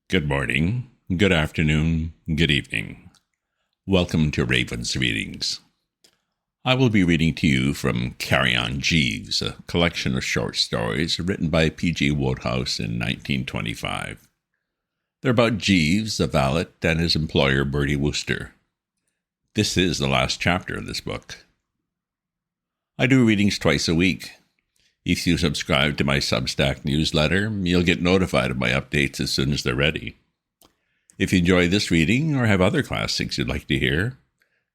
Good morning, good afternoon, good evening. Welcome to Raven's Readings. I will be reading to you from Carry On Jeeves, a collection of short stories written by P.G. Wodehouse in 1925. They're about Jeeves, the valet, and his employer, Bertie Wooster. This is the last chapter of this book. I do readings twice a week. If you subscribe to my Substack newsletter, you'll get notified of my updates as soon as they're ready. If you enjoy this reading or have other classics you'd like to hear,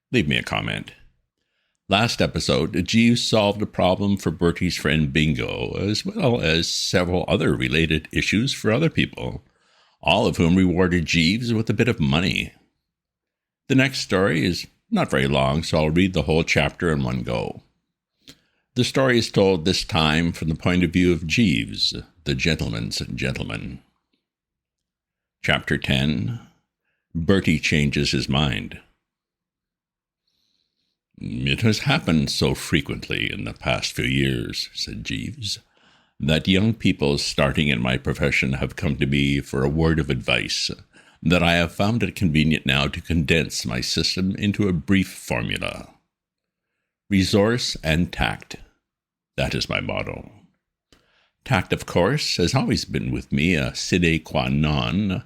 leave me a comment. Last episode, Jeeves solved a problem for Bertie's friend Bingo, as well as several other related issues for other people, all of whom rewarded Jeeves with a bit of money. The next story is not very long, so I'll read the whole chapter in one go. The story is told this time from the point of view of Jeeves, the gentleman's gentleman. Chapter 10. Bertie Changes His Mind. "It has happened so frequently in the past few years," said Jeeves, "that young people starting in my profession have come to me for a word of advice, that I have found it convenient now to condense my system into a brief formula. Resource and tact. That is my motto. Tact, of course, has always been with me a sine qua non,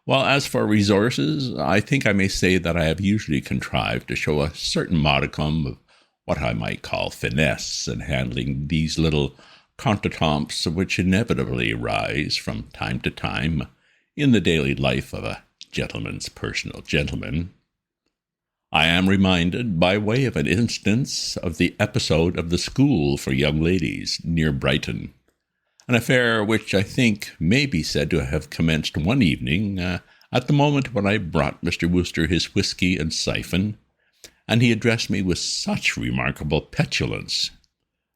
while as for resources, I think I may say that I have usually contrived to show a certain modicum of what I might call finesse in handling these little contretemps which inevitably arise from time to time in the daily life of a gentleman's personal gentleman. I am reminded, by way of an instance, of the episode of the school for young ladies near Brighton, an affair which I think may be said to have commenced one evening at the moment when I brought Mr. Wooster his whisky and siphon, and he addressed me with such remarkable petulance.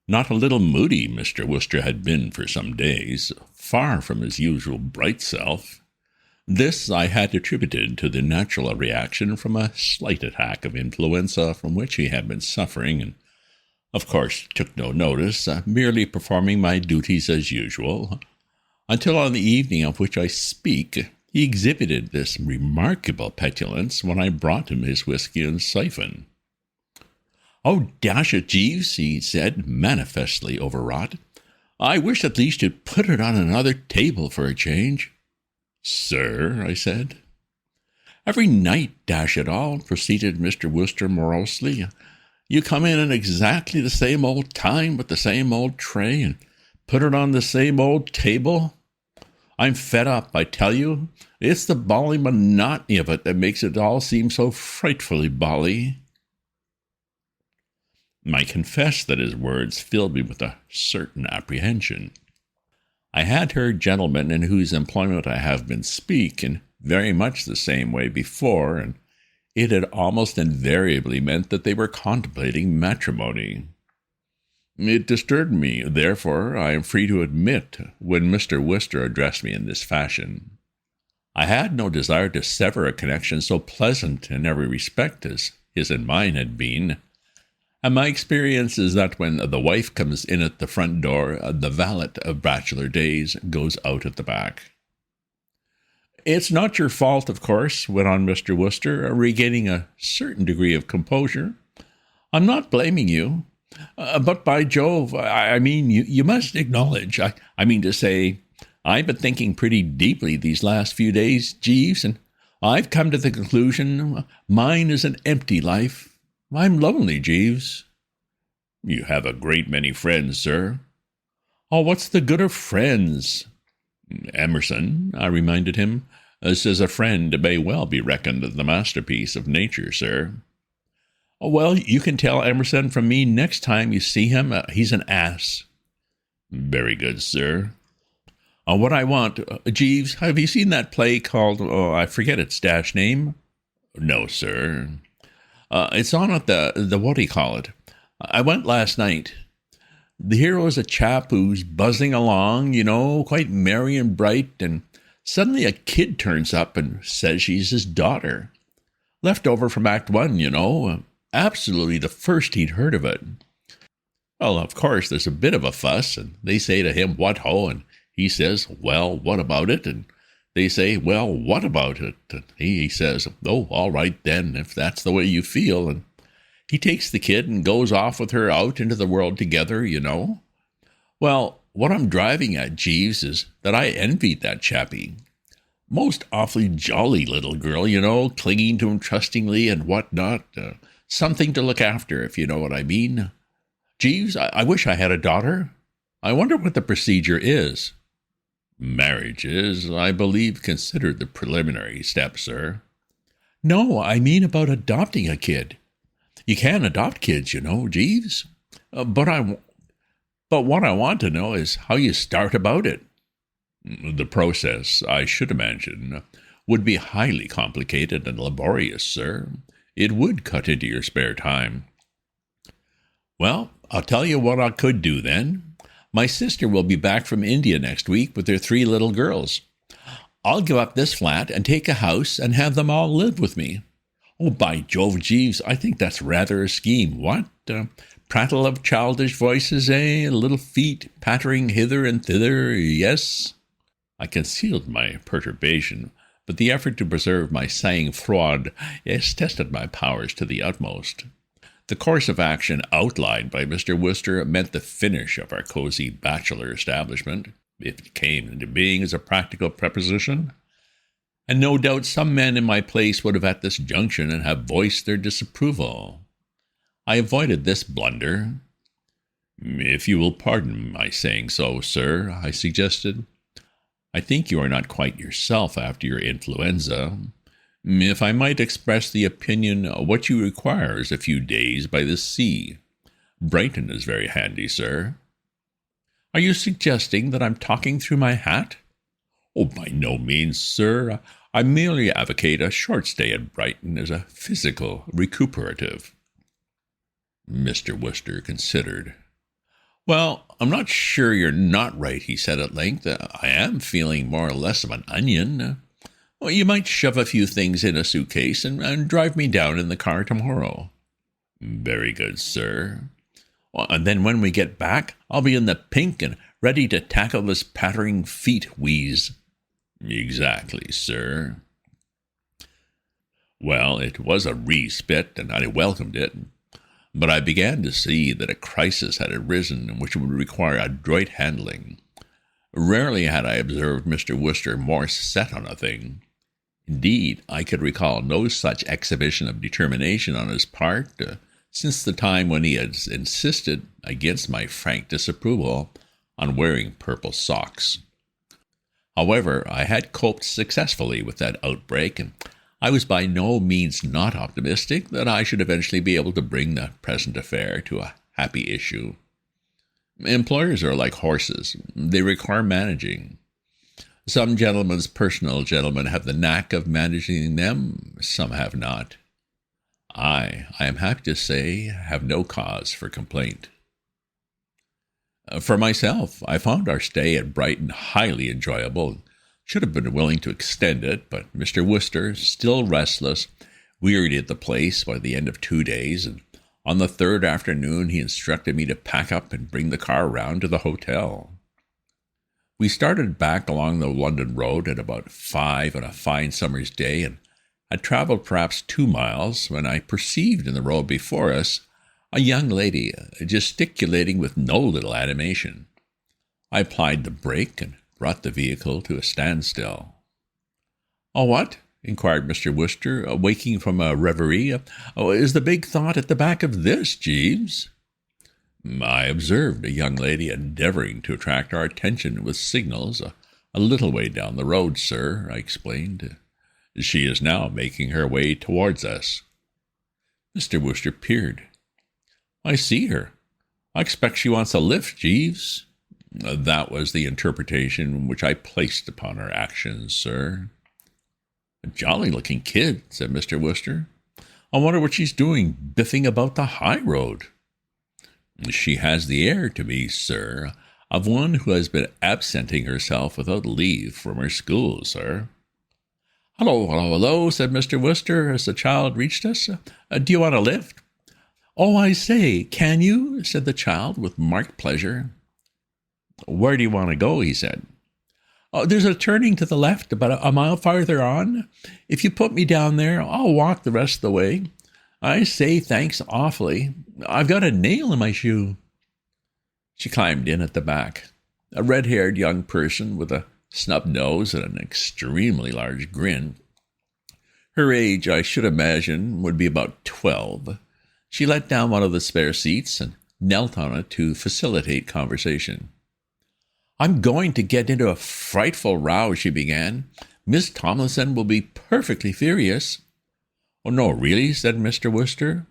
Not a little moody Mr. Wooster had been for some days, far from his usual bright self. This I had attributed to the natural reaction from a slight attack of influenza from which he had been suffering, and of course took no notice, merely performing my duties as usual, until on the evening of which I speak, he exhibited this remarkable petulance when I brought him his whisky and siphon. "Oh, dash it, Jeeves," he said, manifestly overwrought. "I wish at least you'd put it on another table for a change." "Sir," I said. "Every night, dash it all," proceeded Mr. Wooster morosely. "You come in at exactly the same old time with the same old tray and put it on the same old table. I'm fed up, I tell you. It's the bally monotony of it that makes it all seem so frightfully bally." I confess that his words filled me with a certain apprehension. I had heard gentlemen in whose employment I have been speak in very much the same way before, and it had almost invariably meant that they were contemplating matrimony. It disturbed me, therefore, I am free to admit, when Mr. Wooster addressed me in this fashion. I had no desire to sever a connection so pleasant in every respect as his and mine had been, and my experience is that when the wife comes in at the front door, the valet of bachelor days goes out at the back. "It's not your fault, of course," went on Mr. Wooster, regaining a certain degree of composure. "I'm not blaming you. But by Jove, I mean, you must acknowledge, I mean to say, I've been thinking pretty deeply these last few days, Jeeves, and I've come to the conclusion mine is an empty life. I'm lonely, Jeeves." "You have a great many friends, sir." "Oh, what's the good of friends?" "Emerson," I reminded him, "says a friend may well be reckoned the masterpiece of nature, sir." "Well, you can tell Emerson from me next time you see him he's an ass." "Very good, sir." What I want, Jeeves, have you seen that play called, I forget its dash name?" "No, sir." It's on at the what do you call it? I went last night. The hero is a chap who's buzzing along, quite merry and bright, and suddenly a kid turns up and says she's his daughter. Left over from Act 1, absolutely the first he'd heard of it. Well, of course, there's a bit of a fuss, and they say to him, "What ho?" and he says, "Well, what about it?" and They say, well, what about it? And he says, oh, all right then, if that's the way you feel. And he takes the kid and goes off with her out into the world together, you know. Well, what I'm driving at, Jeeves, is that I envied that chappie. Most awfully jolly little girl, you know, clinging to him trustingly and whatnot. Something to look after, if you know what I mean. Jeeves, I wish I had a daughter. I wonder what the procedure is. Marriage is, I believe, considered the preliminary step, sir. No, I mean about adopting a kid. You can adopt kids, you know, Jeeves. But what I want to know is how you start about it. The process, I should imagine, would be highly complicated and laborious, sir. It would cut into your spare time. Well, I'll tell you what I could do then. My sister will be back from India next week with her 3 little girls. I'll give up this flat and take a house and have them all live with me. Oh, by Jove, Jeeves, I think that's rather a scheme. What? Prattle of childish voices, eh? Little feet pattering hither and thither, yes? I concealed my perturbation, but the effort to preserve my sang-froid tested my powers to the utmost. The course of action outlined by Mr. Wooster meant the finish of our cozy bachelor establishment, if it came into being as a practical preposition. And no doubt some men in my place would have at this junction and have voiced their disapproval. I avoided this blunder. If you will pardon my saying so, sir, I suggested. I think you are not quite yourself after your influenza. If I might express the opinion, what you require is a few days by the sea. Brighton is very handy, sir. Are you suggesting that I'm talking through my hat? Oh, by no means, sir. I merely advocate a short stay at Brighton as a physical recuperative. Mr. Wooster considered. Well, I'm not sure you're not right, he said at length. I am feeling more or less of an onion. Well, you might shove a few things in a suitcase and drive me down in the car tomorrow. Very good, sir. Well, and then when we get back, I'll be in the pink and ready to tackle this pattering feet wheeze. Exactly, sir. Well, it was a respite, and I welcomed it. But I began to see that a crisis had arisen which would require adroit handling. Rarely had I observed Mr. Wooster more set on a thing. Indeed, I could recall no such exhibition of determination on his part since the time when he had insisted, against my frank disapproval, on wearing purple socks. However, I had coped successfully with that outbreak, and I was by no means not optimistic that I should eventually be able to bring the present affair to a happy issue. Employers are like horses. They require managing. Some gentlemen's personal gentlemen have the knack of managing them, some have not. I am happy to say, have no cause for complaint. For myself, I found our stay at Brighton highly enjoyable. Should have been willing to extend it, but Mr. Wooster, still restless, wearied at the place by the end of 2 days, and on the 3rd afternoon he instructed me to pack up and bring the car round to the hotel. We started back along the London road at about 5 on a fine summer's day, and had travelled perhaps 2 miles when I perceived in the road before us a young lady gesticulating with no little animation. I applied the brake and brought the vehicle to a standstill. "Oh, what?" inquired Mr. Wooster, waking from a reverie. "Is the big thought at the back of this, Jeeves?" I observed a young lady endeavoring to attract our attention with signals a little way down the road, sir, I explained. She is now making her way towards us. Mr. Wooster peered. "I see her. I expect she wants a lift, Jeeves." That was the interpretation which I placed upon her actions, sir. "A jolly-looking kid," said Mr. Wooster. "I wonder what she's doing biffing about the high road." "She has the air to me, sir, of one who has been absenting herself without leave from her school, sir." "Hello, hello, hello," said Mr. Wooster as the child reached us. "Do you want a lift?" "Oh, I say, can you?" said the child with marked pleasure. "Where do you want to go?" he said. Oh, there's a turning to the left about a mile farther on. If you put me down there, I'll walk the rest of the way. I say thanks awfully. I've got a nail in my shoe." She climbed in at the back. A red-haired young person with a snub nose and an extremely large grin. Her age, I should imagine, would be about 12. She let down one of the spare seats and knelt on it to facilitate conversation. "I'm going to get into a frightful row," she began. "Miss Tomlinson will be perfectly furious." "Oh, no, really?" said Mr. Wooster.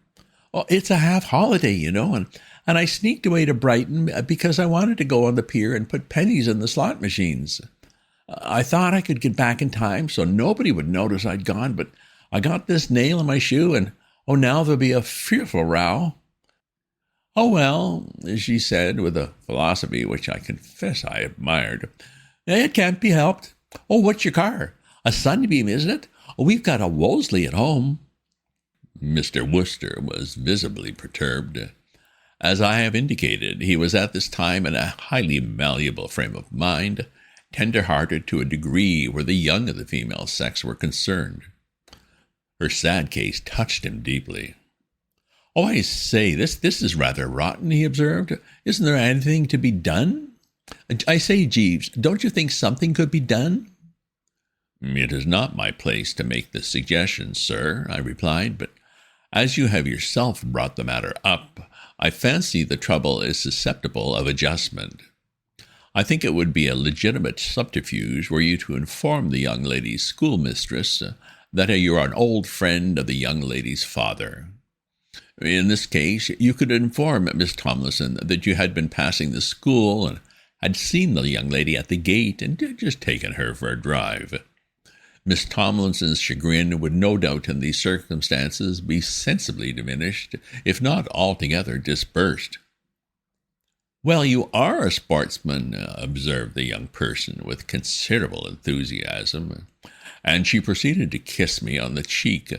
"Oh, it's a half-holiday, you know, and I sneaked away to Brighton because I wanted to go on the pier and put pennies in the slot machines. I thought I could get back in time so nobody would notice I'd gone, but I got this nail in my shoe, and now there'll be a fearful row." "Oh, well," she said, with a philosophy which I confess I admired, "it can't be helped. Oh, what's your car? A Sunbeam, isn't it? Oh, we've got a Wolseley at home." Mr. Wooster was visibly perturbed. As I have indicated, he was at this time in a highly malleable frame of mind, tender-hearted to a degree where the young of the female sex were concerned. Her sad case touched him deeply. "Oh, I say, this is rather rotten," he observed. "Isn't there anything to be done? I say, Jeeves, don't you think something could be done?" "It is not my place to make the suggestion, sir," I replied, "but as you have yourself brought the matter up, I fancy the trouble is susceptible of adjustment. I think it would be a legitimate subterfuge were you to inform the young lady's schoolmistress that you are an old friend of the young lady's father. In this case, you could inform Miss Tomlinson that you had been passing the school and had seen the young lady at the gate and just taken her for a drive. Miss Tomlinson's chagrin would no doubt in these circumstances be sensibly diminished, if not altogether dispersed." "Well, you are a sportsman," observed the young person with considerable enthusiasm, and she proceeded to kiss me on the cheek,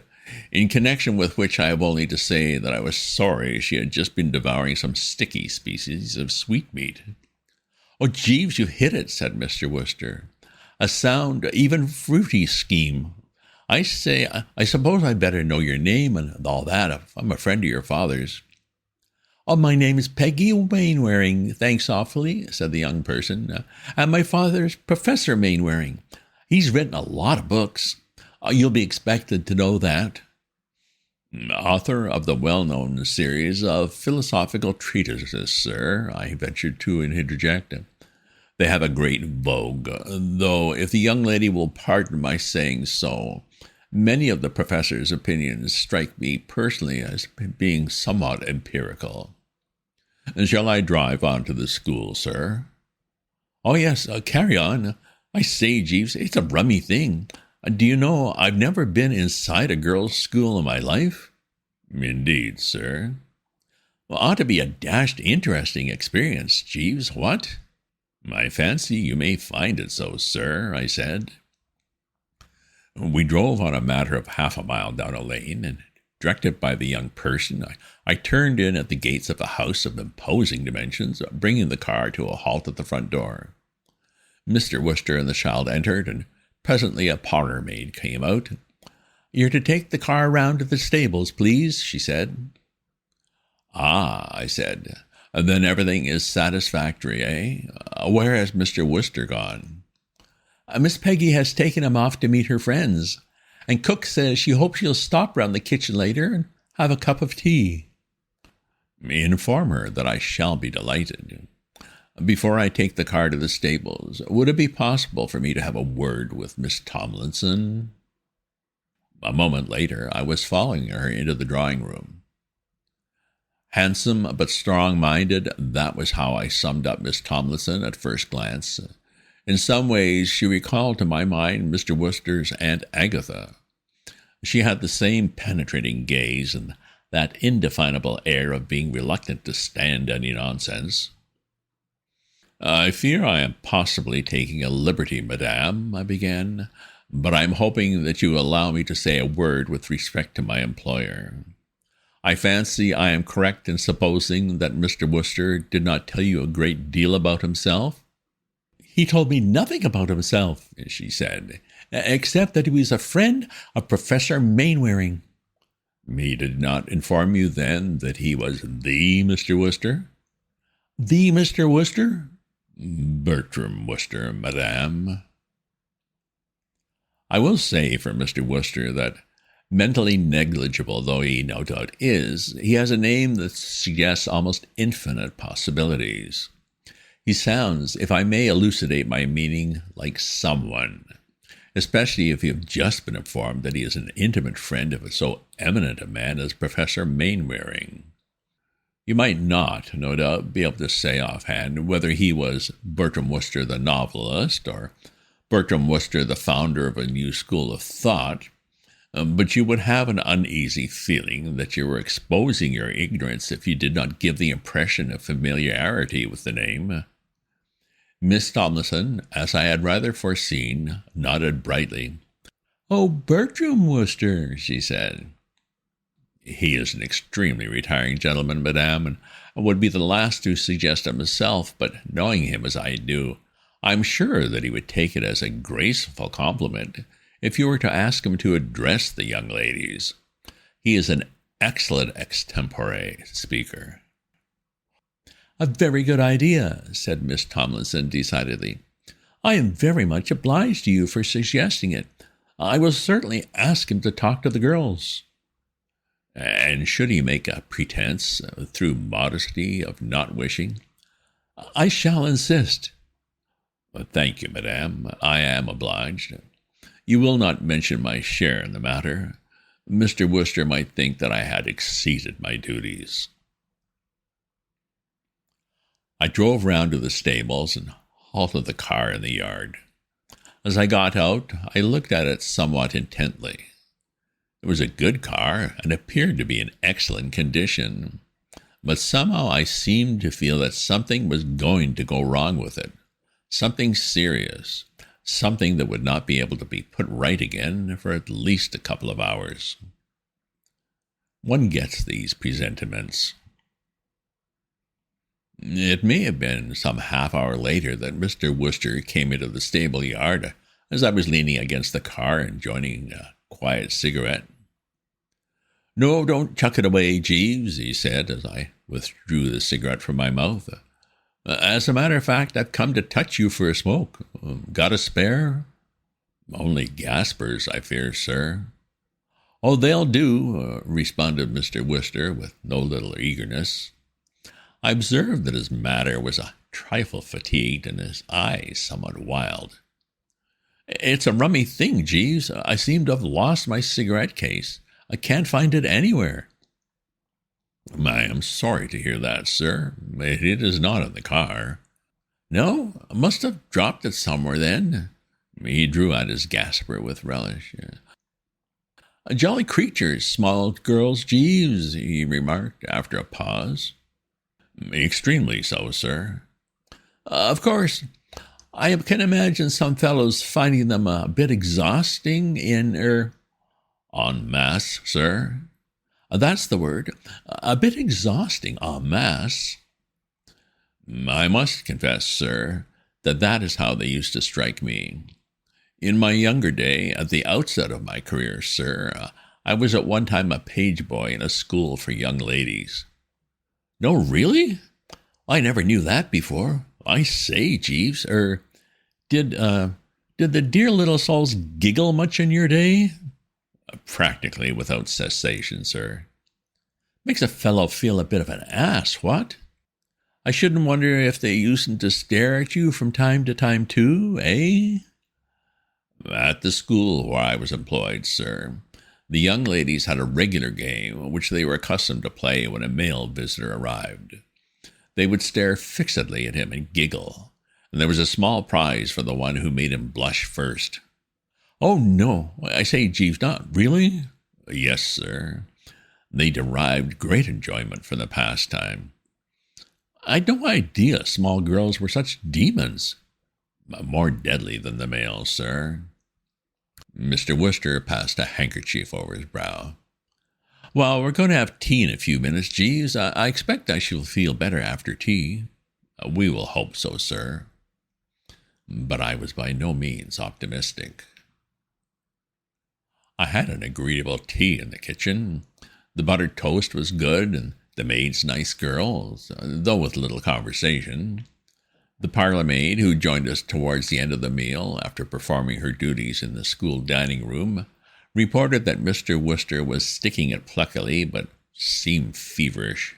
in connection with which I have only to say that I was sorry she had just been devouring some sticky species of sweetmeat. "Oh, Jeeves, you've hit it," said Mr. Wooster. "A sound, even fruity scheme. I say, I suppose I'd better know your name and all that if I'm a friend of your father's." "Oh, my name is Peggy Mainwaring, thanks awfully," said the young person. "And my father's Professor Mainwaring. He's written a lot of books. You'll be expected to know that." "Author of the well-known series of philosophical treatises, sir," I ventured to interject. "They have a great vogue, though, if the young lady will pardon my saying so, many of the professor's opinions strike me personally as being somewhat empirical. Shall I drive on to the school, sir?" "Oh, yes, carry on. I say, Jeeves, it's a rummy thing. Do you know, I've never been inside a girls' school in my life?" "Indeed, sir?" "Well, ought to be a dashed interesting experience, Jeeves, what?" "I fancy you may find it so, sir," I said. We drove on a matter of half a mile down a lane, and directed by the young person, I turned in at the gates of a house of imposing dimensions, bringing the car to a halt at the front door. Mr. Wooster and the child entered, and presently a parlour-maid came out. "You're to take the car round to the stables, please," she said. "Ah," I said, "then everything is satisfactory, eh? Where has Mr. Wooster gone?" "Miss Peggy has taken him off to meet her friends, and cook says she hopes she'll stop round the kitchen later and have a cup of tea." "Inform her that I shall be delighted. Before I take the car to the stables, would it be possible for me to have a word with Miss Tomlinson?" A moment later, I was following her into the drawing-room. Handsome but strong-minded, that was how I summed up Miss Tomlinson at first glance. In some ways, she recalled to my mind Mr. Wooster's Aunt Agatha. She had the same penetrating gaze and that indefinable air of being reluctant to stand any nonsense. "I fear I am possibly taking a liberty, madame," I began, "but I am hoping that you will allow me to say a word with respect to my employer. I fancy I am correct in supposing that Mr. Wooster did not tell you a great deal about himself?" He told me nothing about himself, she said, except that he was a friend of Professor Mainwaring. He did not inform you, then, that he was the Mr. Wooster? The Mr. Wooster? Bertram Wooster, madame. I will say for Mr. Wooster that, mentally negligible though he no doubt is, he has a name that suggests almost infinite possibilities. He sounds, if I may elucidate my meaning, like someone, especially if you have just been informed that he is an intimate friend of so eminent a man as Professor Mainwaring. You might not, no doubt, be able to say offhand whether he was Bertram Wooster the novelist, or Bertram Wooster the founder of a new school of thought, but you would have an uneasy feeling that you were exposing your ignorance if you did not give the impression of familiarity with the name. Miss Tomlinson, as I had rather foreseen, nodded brightly. "Oh, Bertram Wooster," she said. "He is an extremely retiring gentleman, madame, and would be the last to suggest it himself, but knowing him as I do, I am sure that he would take it as a graceful compliment if you were to ask him to address the young ladies. He is an excellent extempore speaker." "A very good idea," said Miss Tomlinson decidedly. "I am very much obliged to you for suggesting it. I will certainly ask him to talk to the girls." "And should he make a pretense, through modesty, of not wishing?" "I shall insist." "Thank you, madame. I am obliged. You will not mention my share in the matter. Mr. Wooster might think that I had exceeded my duties." I drove round to the stables and halted the car in the yard. As I got out, I looked at it somewhat intently. It was a good car and appeared to be in excellent condition, but somehow I seemed to feel that something was going to go wrong with it, something serious, something that would not be able to be put right again for at least a couple of hours. One gets these presentiments. It may have been some half-hour later that Mr. Wooster came into the stable yard as I was leaning against the car enjoying a quiet cigarette. "No, don't chuck it away, Jeeves," he said as I withdrew the cigarette from my mouth. "As a matter of fact, I've come to touch you for a smoke. Got a spare?" "Only gaspers, I fear, sir." "Oh, they'll do," responded Mr. Wooster with no little eagerness. I observed that his manner was a trifle fatigued and his eyes somewhat wild. "It's a rummy thing, Jeeves. I seem to have lost my cigarette case. I can't find it anywhere." "I am sorry to hear that, sir. It is not in the car." "No? I must have dropped it somewhere then." He drew out his gasper with relish. "Jolly creatures, small girls, Jeeves," he remarked after a pause. "Extremely so, sir." "Of course, I can imagine some fellows finding them a bit exhausting en masse, sir." "That's the word. A bit exhausting en masse." "I must confess, sir, that is how they used to strike me. In my younger day, at the outset of my career, sir, I was at one time a page boy in a school for young ladies." "No, really? I never knew that before. I say, Jeeves, did the dear little souls giggle much in your day?" "Practically without cessation, sir." "Makes a fellow feel a bit of an ass, what? I shouldn't wonder if they usedn't to stare at you from time to time, too, eh?" "At the school where I was employed, sir, the young ladies had a regular game which they were accustomed to play when a male visitor arrived. They would stare fixedly at him and giggle, and there was a small prize for the one who made him blush first." "Oh, no. I say, Jeeves, not really?" "Yes, sir. They derived great enjoyment from the pastime." "I'd no idea small girls were such demons." "More deadly than the males, sir." Mr. Wooster passed a handkerchief over his brow. "Well, we're going to have tea in a few minutes, Jeeves. I expect I shall feel better after tea." "We will hope so, sir." but I was by no means optimistic. I had an agreeable tea in the kitchen. The buttered toast was good, and the maid's nice girl, though with little conversation. The parlour maid, who joined us towards the end of the meal, after performing her duties in the school dining room, reported that Mr. Wooster was sticking it pluckily, but seemed feverish.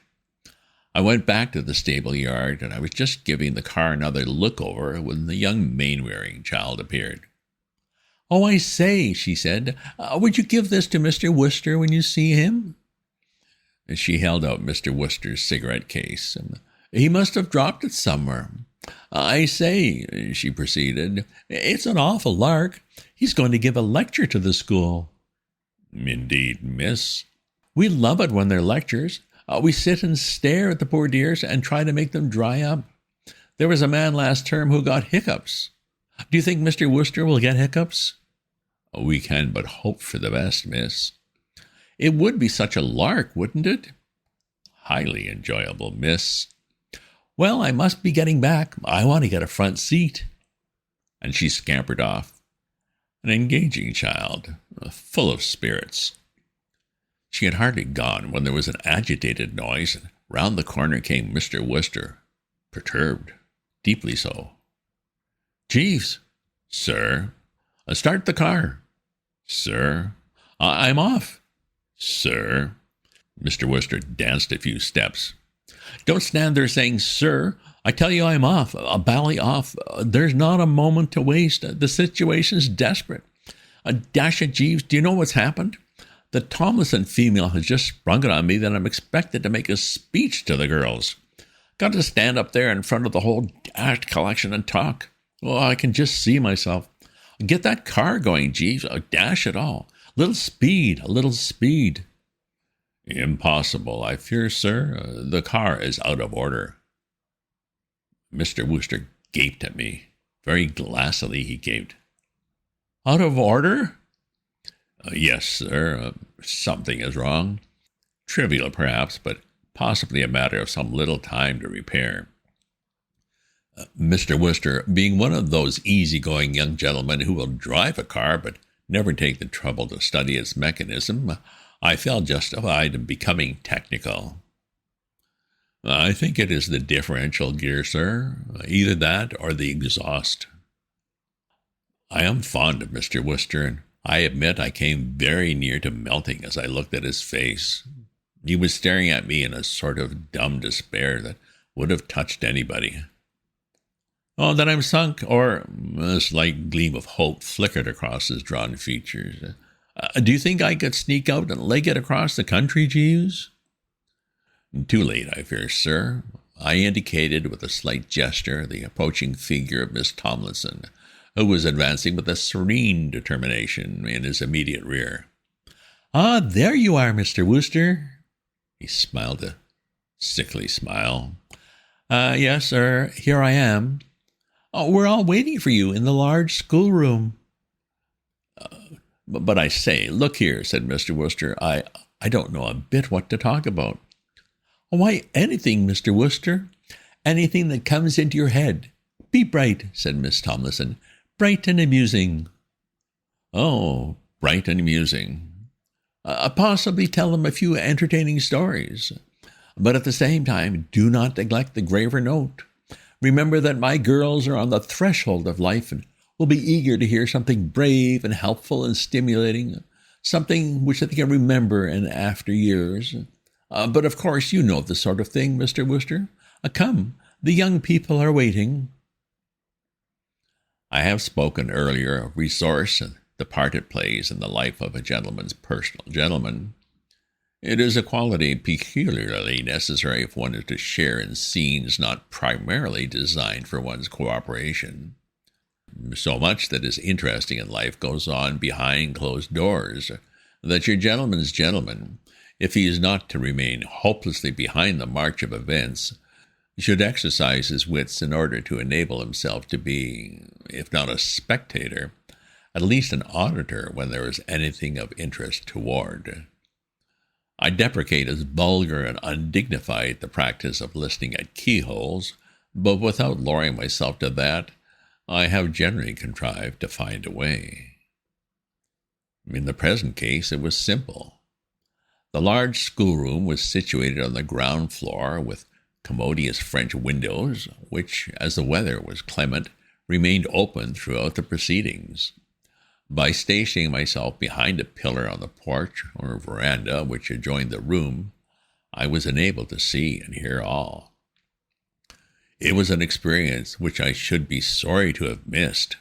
I went back to the stable yard, and I was just giving the car another look over when the young Mainwaring child appeared. "Oh, I say," she said, "would you give this to Mr. Wooster when you see him?" She held out Mr. Wooster's cigarette case. "He must have dropped it somewhere. I say," she proceeded, "it's an awful lark. He's going to give a lecture to the school." "Indeed, miss." "We love it when they're lectures. We sit and stare at the poor dears and try to make them dry up. There was a man last term who got hiccups. Do you think Mr. Wooster will get hiccups?" "We can but hope for the best, miss." "It would be such a lark, wouldn't it?" "Highly enjoyable, miss." "Well, I must be getting back. I want to get a front seat." And she scampered off. An engaging child, full of spirits. She had hardly gone when there was an agitated noise, and round the corner came Mr. Wooster, perturbed, deeply so. "Jeeves." "Sir." "Start the car." "Sir." "I'm off." "Sir." Mr. Wooster danced a few steps. "Don't stand there saying, 'Sir.' I tell you I'm off, bally off. There's not a moment to waste. The situation's desperate. Dash it, Jeeves, do you know what's happened? The Tomlinson female has just sprung it on me that I'm expected to make a speech to the girls. Got to stand up there in front of the whole dashed collection and talk. Oh, I can just see myself. Get that car going, Jeeves. Dash it all. A little speed. "Impossible, I fear, sir. The car is out of order." Mr. Wooster gaped at me. Very glassily he gaped. "Out of order?" "Yes, sir. Something is wrong. Trivial, perhaps, but possibly a matter of some little time to repair." Mr. Wooster, being one of those easy-going young gentlemen who will drive a car but never take the trouble to study its mechanism, I felt justified in becoming technical. "I think it is the differential gear, sir. Either that or the exhaust." I am fond of Mr. Wooster, and I admit I came very near to melting as I looked at his face. He was staring at me in a sort of dumb despair that would have touched anybody. "Oh, that I'm sunk," or a slight gleam of hope flickered across his drawn features. "Do you think I could sneak out and leg it across the country, Jeeves?" "Too late, I fear, sir." I indicated with a slight gesture the approaching figure of Miss Tomlinson, who was advancing with a serene determination in his immediate rear. "Ah, there you are, Mr. Wooster." He smiled a sickly smile. Yes, sir, here I am. We're all waiting for you in the large schoolroom." But I say, look here," said Mr. Wooster, I don't know a bit what to talk about." "Why, anything, Mr. Wooster. Anything that comes into your head. Be bright," said Miss Tomlinson. "Bright and amusing." "Oh, bright and amusing." Possibly tell them a few entertaining stories. But at the same time, do not neglect the graver note. Remember that my girls are on the threshold of life and will be eager to hear something brave and helpful and stimulating, something which they can remember in after years. But of course you know the sort of thing, Mr. Wooster. Come, the young people are waiting." I have spoken earlier of resource and the part it plays in the life of a gentleman's personal gentleman. It is a quality peculiarly necessary if one is to share in scenes not primarily designed for one's cooperation. So much that is interesting in life goes on behind closed doors, that your gentleman's gentleman, if he is not to remain hopelessly behind the march of events, should exercise his wits in order to enable himself to be, if not a spectator, at least an auditor when there is anything of interest toward. I deprecate as vulgar and undignified the practice of listening at keyholes, but without lowering myself to that, I have generally contrived to find a way. In the present case, it was simple. The large schoolroom was situated on the ground floor with commodious French windows, which, as the weather was clement, remained open throughout the proceedings. By stationing myself behind a pillar on the porch or veranda which adjoined the room, I was enabled to see and hear all. It was an experience which I should be sorry to have missed.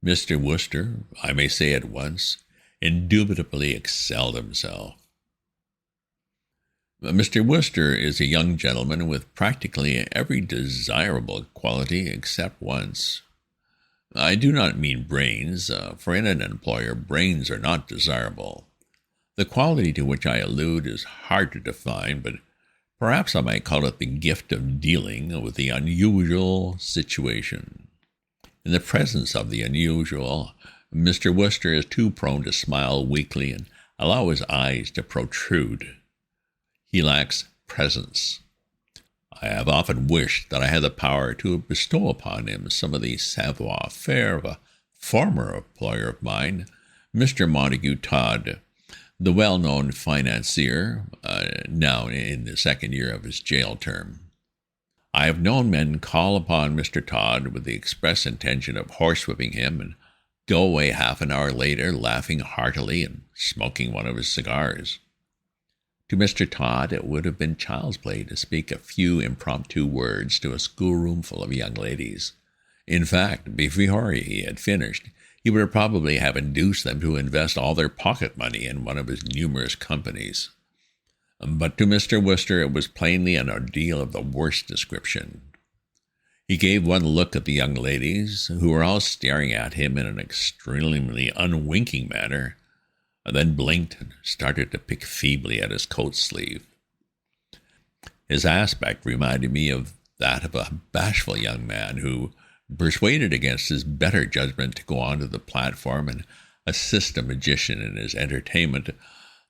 Mr. Wooster, I may say at once, indubitably excelled himself. Mr. Wooster is a young gentleman with practically every desirable quality except once. I do not mean brains, for in an employer brains are not desirable. The quality to which I allude is hard to define, but perhaps I might call it the gift of dealing with the unusual situation. In the presence of the unusual, Mr. Wooster is too prone to smile weakly and allow his eyes to protrude. He lacks presence. I have often wished that I had the power to bestow upon him some of the savoir-faire of a former employer of mine, Mr. Montague Todd, the well-known financier, now in the second year of his jail term. I have known men call upon Mr. Todd with the express intention of horsewhipping him and go away half an hour later laughing heartily and smoking one of his cigars. To Mr. Todd, it would have been child's play to speak a few impromptu words to a schoolroom full of young ladies. In fact, before he had finished, he would probably have induced them to invest all their pocket money in one of his numerous companies. But to Mr. Wooster it was plainly an ordeal of the worst description. He gave one look at the young ladies, who were all staring at him in an extremely unwinking manner, and then blinked and started to pick feebly at his coat sleeve. His aspect reminded me of that of a bashful young man who, persuaded against his better judgment to go onto the platform and assist a magician in his entertainment,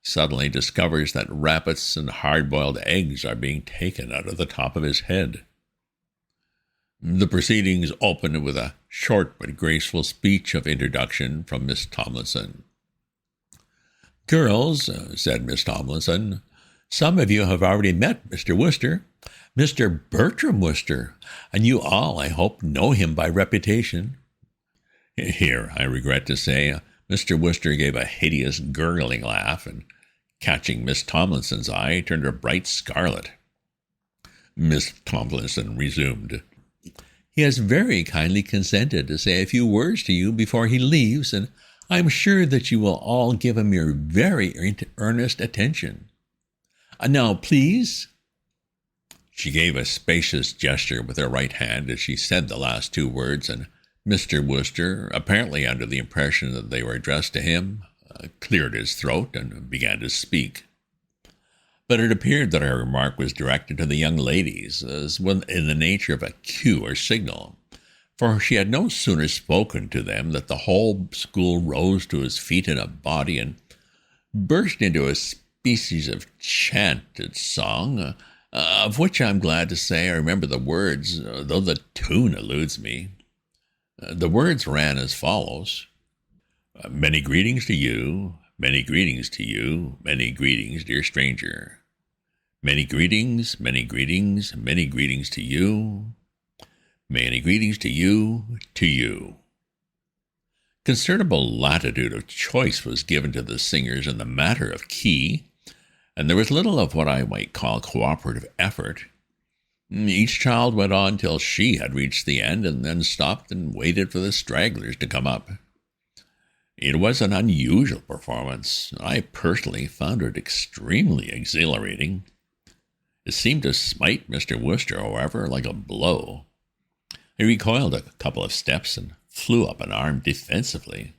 suddenly discovers that rabbits and hard-boiled eggs are being taken out of the top of his head. The proceedings opened with a short but graceful speech of introduction from Miss Tomlinson. "Girls," said Miss Tomlinson, "some of you have already met Mr. Wooster, Mr. Bertram Wooster, and you all, I hope, know him by reputation." Here, I regret to say, Mr. Wooster gave a hideous gurgling laugh, and, catching Miss Tomlinson's eye, turned a bright scarlet. Miss Tomlinson resumed. "He has very kindly consented to say a few words to you before he leaves, and I am sure that you will all give him your very earnest attention. Now, please." She gave a spacious gesture with her right hand as she said the last two words, and Mr. Wooster, apparently under the impression that they were addressed to him, cleared his throat and began to speak. But it appeared that her remark was directed to the young ladies, as in the nature of a cue or signal, for she had no sooner spoken to them that the whole school rose to its feet in a body and burst into a species of chanted song, of which I am glad to say I remember the words, though the tune eludes me. The words ran as follows: "Many greetings to you, many greetings to you, many greetings, dear stranger. Many greetings, many greetings, many greetings to you. Many greetings to you, to you." Considerable latitude of choice was given to the singers in the matter of key, and there was little of what I might call cooperative effort. Each child went on till she had reached the end, and then stopped and waited for the stragglers to come up. It was an unusual performance. I personally found it extremely exhilarating. It seemed to smite Mr. Wooster, however, like a blow. He recoiled a couple of steps and flew up an arm defensively.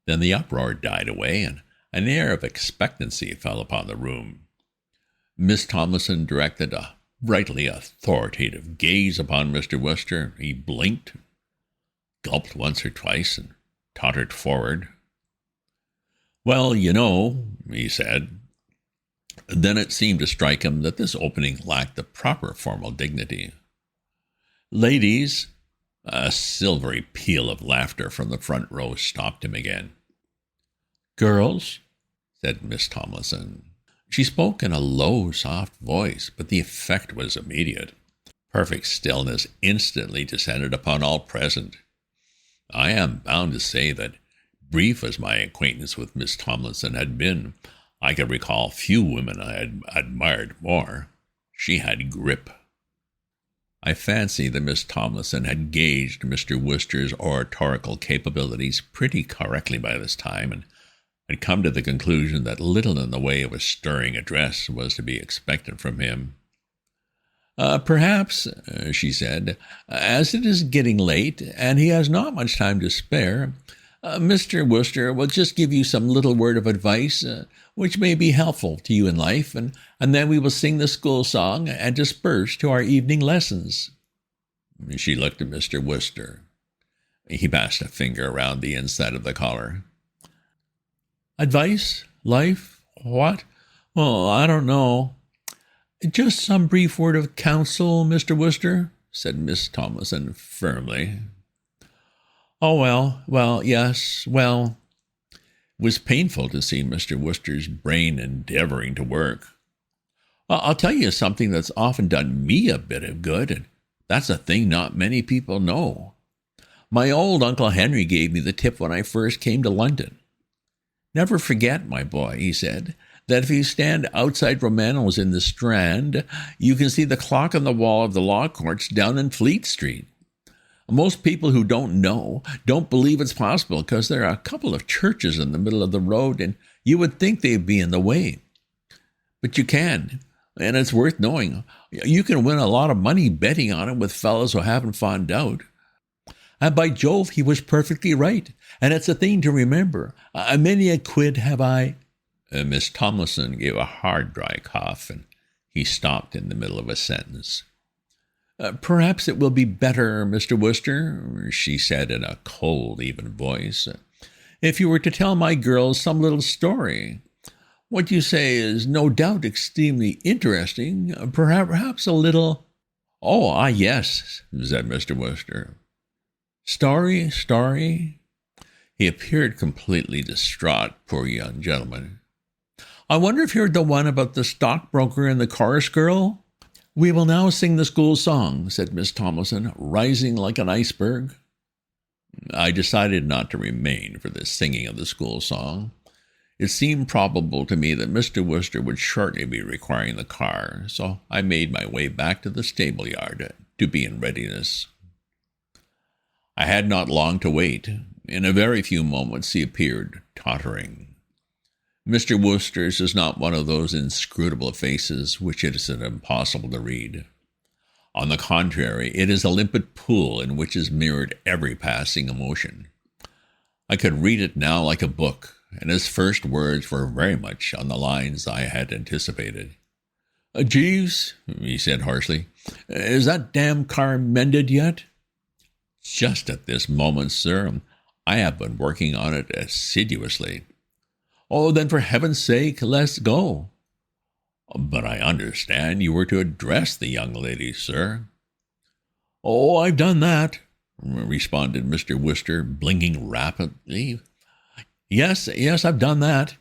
Then the uproar died away, and an air of expectancy fell upon the room. Miss Tomlinson directed a brightly authoritative gaze upon Mr. Wooster. He blinked, gulped once or twice, and tottered forward. "Well, you know," he said. Then it seemed to strike him that this opening lacked the proper formal dignity. "Ladies," A silvery peal of laughter from the front row stopped him again. "Girls," said Miss Tomlinson. She spoke in a low, soft voice, but the effect was immediate. Perfect stillness instantly descended upon all present. I am bound to say that, brief as my acquaintance with Miss Tomlinson had been, I could recall few women I had admired more. She had grip. I fancy that Miss Tomlinson had gauged Mr. Wooster's oratorical capabilities pretty correctly by this time, and had come to the conclusion that little in the way of a stirring address was to be expected from him. "Perhaps," she said, "as it is getting late, and he has not much time to spare, Mr. Wooster will just give you some little word of advice which may be helpful to you in life, and then we will sing the school song and disperse to our evening lessons." She looked at Mr. Wooster. He passed a finger around the inside of the collar. "Advice? Life? What? Well, I don't know. Just some brief word of counsel, Mr. Wooster," said Miss Tomlinson firmly. "Oh, well, yes, well." It was painful to see Mr. Wooster's brain endeavoring to work. "I'll tell you something that's often done me a bit of good, and that's a thing not many people know. My old Uncle Henry gave me the tip when I first came to London. 'Never forget, my boy,' he said, 'that if you stand outside Romano's in the Strand, you can see the clock on the wall of the law courts down in Fleet Street. Most people who don't know don't believe it's possible because there are a couple of churches in the middle of the road, and you would think they'd be in the way. But you can, and it's worth knowing. You can win a lot of money betting on it with fellows who haven't found out. And by Jove, he was perfectly right, and it's a thing to remember. Many a quid have I—" Miss Tomlinson gave a hard, dry cough, and he stopped in the middle of a sentence. "Perhaps it will be better, Mr. Wooster," she said in a cold, even voice, "if you were to tell my girls some little story. What you say is no doubt extremely interesting. Perhaps a little—" "Oh, yes," said Mr. Wooster. "Story? He appeared completely distraught, poor young gentleman. "I wonder if you're the one about the stockbroker and the chorus girl?" "We will now sing the school song," said Miss Tomlinson, rising like an iceberg. I decided not to remain for the singing of the school song. It seemed probable to me that Mr. Wooster would shortly be requiring the car, so I made my way back to the stable yard to be in readiness. I had not long to wait. In a very few moments he appeared, tottering. Mr. Wooster's is not one of those inscrutable faces which it is impossible to read. On the contrary, it is a limpid pool in which is mirrored every passing emotion. I could read it now like a book, and his first words were very much on the lines I had anticipated. "Jeeves," he said harshly, "is that damn car mended yet?" "Just at this moment, sir. I have been working on it assiduously." "Oh, then for heaven's sake, let's go." "But I understand you were to address the young lady, sir." "Oh, I've done that," responded Mr. Wooster, blinking rapidly. Yes, I've done that."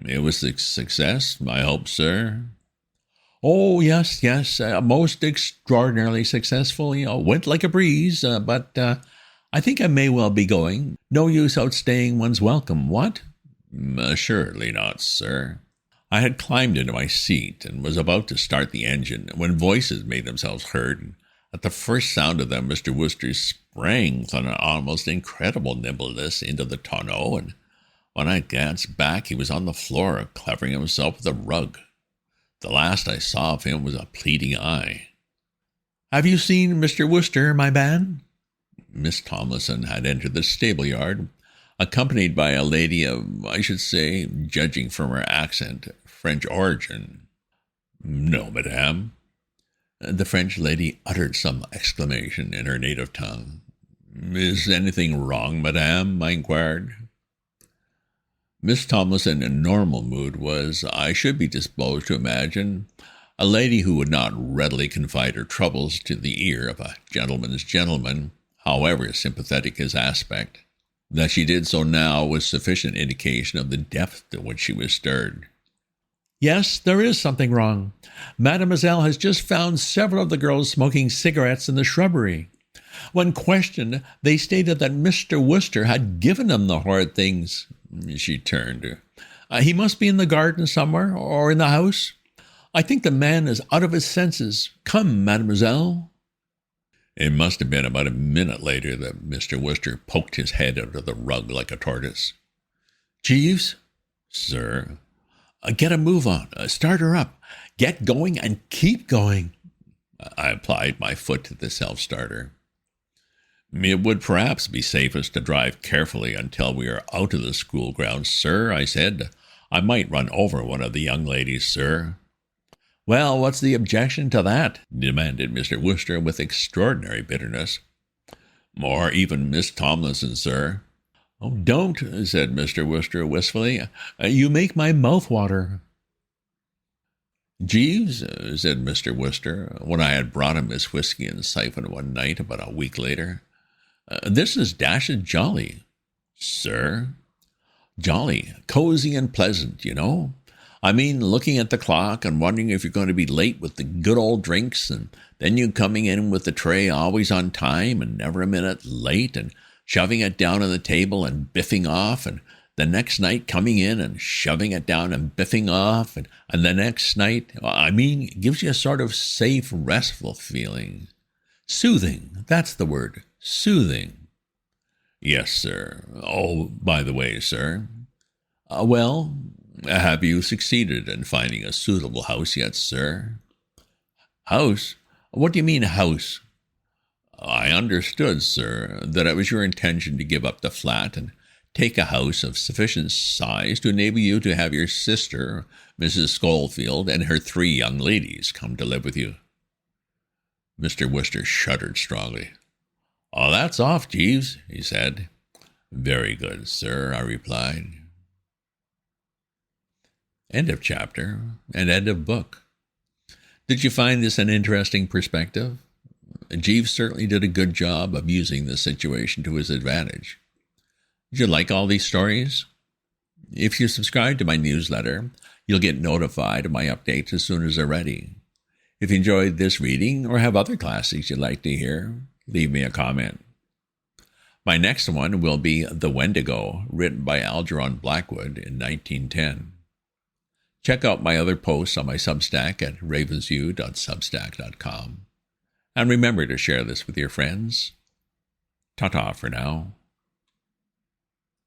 "It was a success, I hope, sir." "Oh, yes, most extraordinarily successful. Went like a breeze, but I think I may well be going. No use outstaying one's welcome, what?" "Assuredly not, sir." I had climbed into my seat and was about to start the engine when voices made themselves heard, and at the first sound of them Mr. Wooster sprang with an almost incredible nimbleness into the tonneau, and when I glanced back he was on the floor, covering himself with a rug. The last I saw of him was a pleading eye. "Have you seen Mr. Wooster, my man?" Miss Tomlinson had entered the stable-yard, accompanied by a lady of, I should say, judging from her accent, French origin. "No, madame." The French lady uttered some exclamation in her native tongue. "Is anything wrong, madame?" I inquired. Miss Tomlinson, in normal mood, was, I should be disposed to imagine, a lady who would not readily confide her troubles to the ear of a gentleman's gentleman, however sympathetic his aspect. That she did so now was sufficient indication of the depth to which she was stirred. Yes, there is something wrong. Mademoiselle has just found several of the girls smoking cigarettes in the shrubbery. When questioned, they stated that Mr. Wooster had given them the horrid things. She turned. He must be in the garden somewhere, or in the house. I think the man is out of his senses. Come, mademoiselle. It must have been about a minute later that Mr. Wooster poked his head out of the rug like a tortoise. Jeeves? Sir? Get a move on. Start her up. Get going and keep going. I applied my foot to the self-starter. It would perhaps be safest to drive carefully until we are out of the school grounds, sir, I said. I might run over one of the young ladies, sir. Well, what's the objection to that? Demanded Mr. Wooster with extraordinary bitterness. Or even Miss Tomlinson, sir. Oh, don't, said Mr. Wooster wistfully. You make my mouth water. Jeeves, said Mr. Wooster, when I had brought him his whiskey and siphon one night about a week later, this is dashed jolly. Sir? Jolly, cozy and pleasant, you know. I mean, looking at the clock and wondering if you're going to be late with the good old drinks, and then you coming in with the tray always on time and never a minute late, and shoving it down on the table and biffing off, and the next night coming in and shoving it down and biffing off, and the next night, it gives you a sort of safe, restful feeling. Soothing, that's the word, soothing. Yes, sir. Oh, by the way, sir. Well, have you succeeded in finding a suitable house yet, sir? House? What do you mean, house? I understood, sir, that it was your intention to give up the flat and take a house of sufficient size to enable you to have your sister, Mrs. Schofield, and her 3 young ladies come to live with you. Mr. Wooster shuddered strongly. Oh, that's off, Jeeves, he said. Very good, sir, I replied. End of chapter and end of book. Did you find this an interesting perspective? Jeeves certainly did a good job of using the situation to his advantage. Did you like all these stories? If you subscribe to my newsletter, you'll get notified of my updates as soon as they're ready. If you enjoyed this reading or have other classics you'd like to hear, leave me a comment. My next one will be The Wendigo, written by Algernon Blackwood in 1910. Check out my other posts on my Substack at ravensview.substack.com. And remember to share this with your friends. Ta-ta for now.